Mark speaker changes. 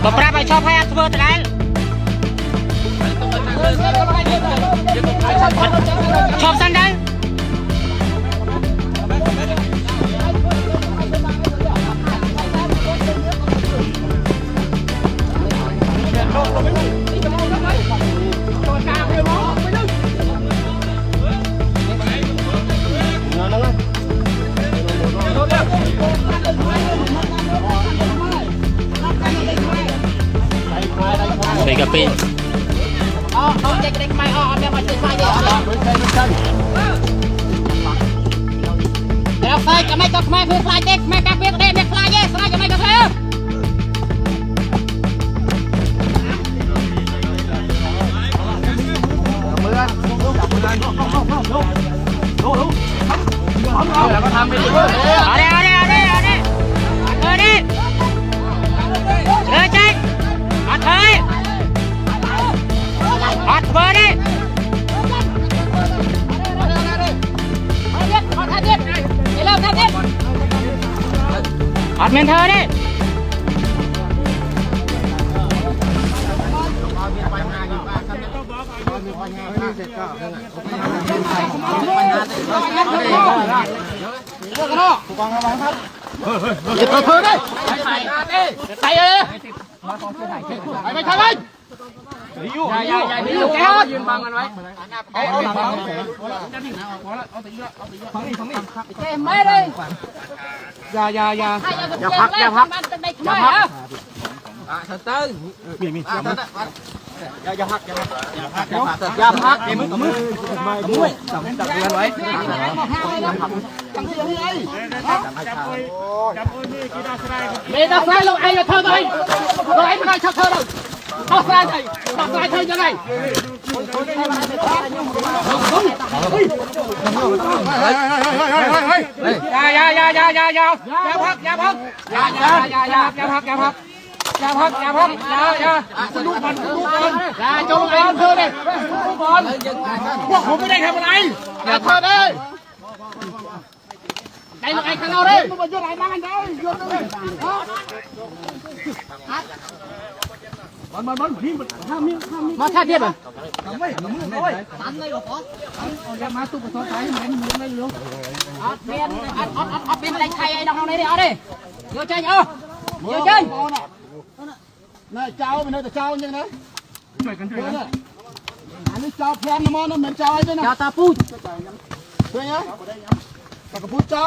Speaker 1: Beberapa shop hay aku bertelan. Shop sandal. Đây cà phê. Cek mai ambil macam mai dia. Kalau saya kami kau mai pun fly cek mai cà phê đây mai fly je, serai kami kau saya. Admin thơ đi. Tay ơi. Mày thơ đi. Dạยืนบังกันไว้ไม่เลยอย่าพักอย่าพักเติ้งมีอย่าพักมือจับเงินไว้เมตาไซลงไอ้เธอเลยลงไอ้ไม่ได้ชักเธอเลยตักไซเธอยังไงอย่าพักลูกมันอย่าจงไอ้เธอเลยพวกผมไม่ได้ทำอะไรอย่าเธอเลยไอ้ลูกไอ้ข้างนอกเลยมันยุ่งอะไรบ้างกันได้ยุ่งเลยมันพี่มันห้ามมาแค่เดียวเลยตันเลยหรอเอาจะมาตู้กระสอบใส่มันไม่รู้เป็นอะไรใครไอ้น้องนี่ดิเอาดิเยอะใจเยอะใจนายเจ้ามันแต่เจ้ายังไงช่วยกันอันนี้เจ้าแพนมอนะเหมือนเจ้าไอ้ด้วยนะเจ้าตาปูช่วยไงตากระปูเจ้า